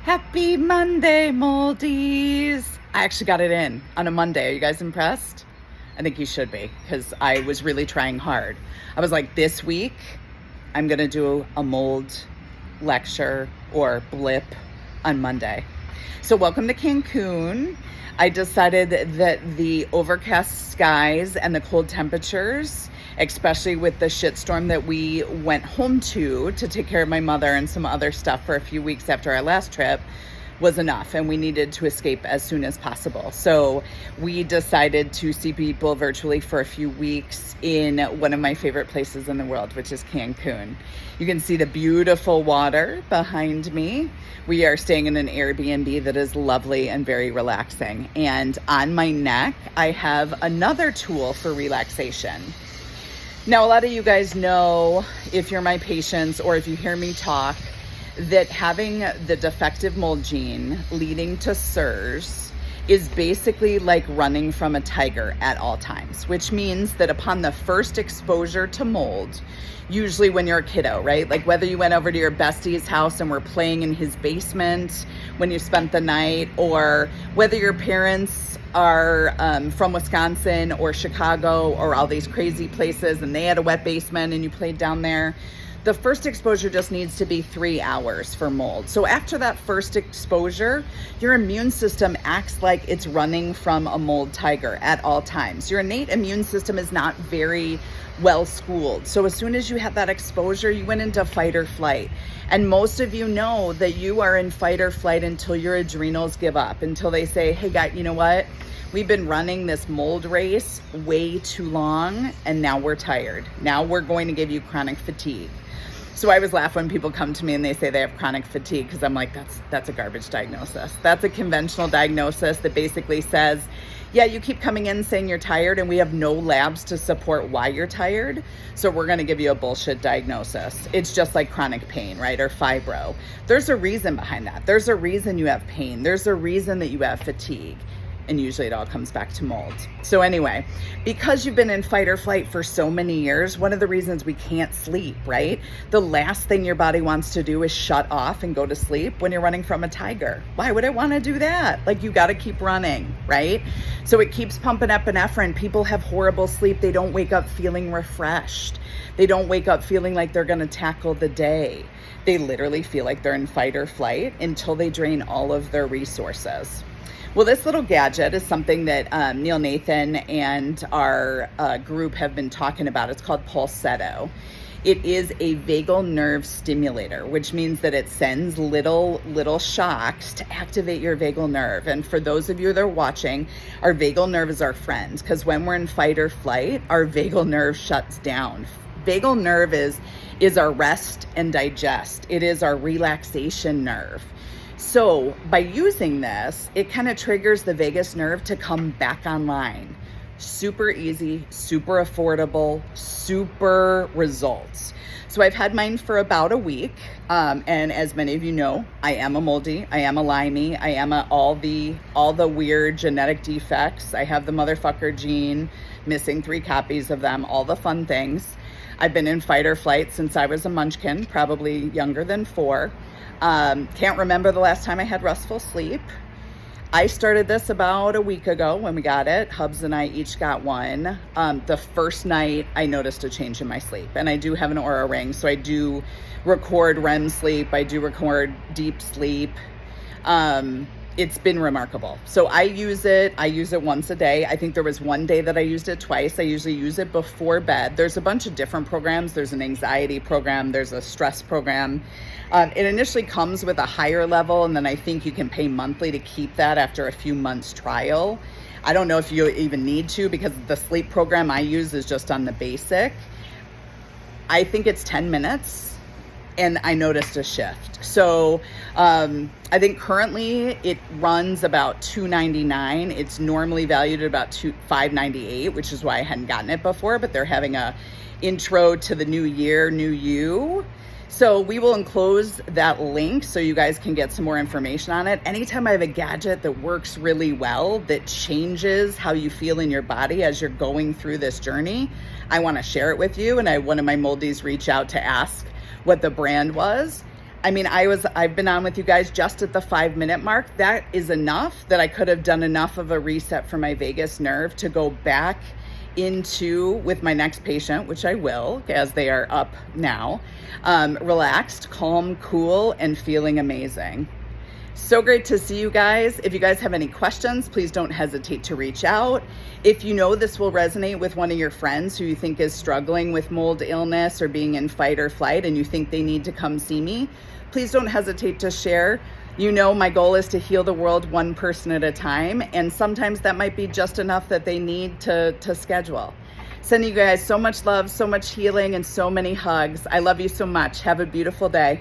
Happy Monday, moldies. I actually got it in on a Monday. Are you guys impressed? I think you should be, because I was really trying hard. I was like, this week, I'm going to do a mold lecture or blip on Monday. So welcome to Cancun. I decided that the overcast skies and the cold temperatures, especially with the shitstorm that we went home to take care of my mother and some other stuff for a few weeks after our last trip, was enough, and we needed to escape as soon as possible. So we decided to see people virtually for a few weeks in one of my favorite places in the world, which is Cancun. You can see the beautiful water behind me. We are staying in an Airbnb that is lovely and very relaxing. And on my neck, I have another tool for relaxation. Now, a lot of you guys know, if you're my patients or if you hear me talk, that having the defective mold gene leading to SIRS is basically like running from a tiger at all times, which means that upon the first exposure to mold, usually when you're a kiddo, right? Like whether you went over to your bestie's house and were playing in his basement when you spent the night, or whether your parents are from Wisconsin or Chicago or all these crazy places and they had a wet basement and you played down there. The first exposure just needs to be 3 hours for mold. So after that first exposure, your immune system acts like it's running from a mold tiger at all times. Your innate immune system is not very well schooled. So as soon as you had that exposure, you went into fight or flight. And most of you know that you are in fight or flight until your adrenals give up, until they say, hey, guy, you know what? We've been running this mold race way too long, and now we're tired. Now we're going to give you chronic fatigue. So I always laugh when people come to me and they say they have chronic fatigue, because I'm like, that's a garbage diagnosis. That's a conventional diagnosis that basically says, yeah, you keep coming in saying you're tired and we have no labs to support why you're tired, so we're going to give you a bullshit diagnosis. It's just like chronic pain, right? Or fibro. There's a reason behind that. There's a reason you have pain. There's a reason that you have fatigue. And usually it all comes back to mold. So anyway, because you've been in fight or flight for so many years, one of the reasons we can't sleep, right? The last thing your body wants to do is shut off and go to sleep when you're running from a tiger. Why would I want to do that? Like, you got to keep running, right? So it keeps pumping epinephrine. People have horrible sleep. They don't wake up feeling refreshed. They don't wake up feeling like they're going to tackle the day. They literally feel like they're in fight or flight until they drain all of their resources. Well, this little gadget is something that Neil Nathan and our group have been talking about. It's called Pulsetto. It is a vagal nerve stimulator, which means that it sends little shocks to activate your vagal nerve. And for those of you that are watching, our vagal nerve is our friend, because when we're in fight or flight, our vagal nerve shuts down. Vagal nerve is our rest and digest. It is our relaxation nerve. So by using this, it kind of triggers the vagus nerve to come back online. Super easy, super affordable, super results. So I've had mine for about a week. And as many of you know, I am a moldy, I am a limey, I am all the weird genetic defects. I have the motherfucker gene, missing 3 copies of them, all the fun things. I've been in fight or flight since I was a munchkin, probably younger than 4. Can't remember the last time I had restful sleep. I started this about a week ago when we got it. Hubs and I each got one. The first night I noticed a change in my sleep, and I do have an Aura ring, so I do record REM sleep. I do record deep sleep. It's been remarkable. So I use it once a day. I think there was one day that I used it twice. I usually use it before bed. There's a bunch of different programs. There's an anxiety program. There's a stress program. It initially comes with a higher level, and then I think you can pay monthly to keep that after a few months trial. I don't know if you even need to, because the sleep program I use is just on the basic. I think it's 10 minutes. And I noticed a shift. So I think currently it runs about $299. It's normally valued at about $598, which is why I hadn't gotten it before. But they're having a intro to the new year, new you. So we will enclose that link so you guys can get some more information on it. Anytime I have a gadget that works really well, that changes how you feel in your body as you're going through this journey, I want to share it with you. And I had one of my moldies reach out to ask what the brand was. I mean, I've been on with you guys just at the 5-minute mark. That is enough that I could have done enough of a reset for my vagus nerve to go back into, with my next patient, which I will, as they are up now, relaxed, calm, cool, and feeling amazing. So great to see you guys. If you guys have any questions, please don't hesitate to reach out. If you know this will resonate with one of your friends who you think is struggling with mold illness or being in fight or flight and you think they need to come see me, please don't hesitate to share. You know, my goal is to heal the world one person at a time, and sometimes that might be just enough that they need to schedule. Sending you guys so much love, so much healing, and so many hugs. I love you so much. Have a beautiful day.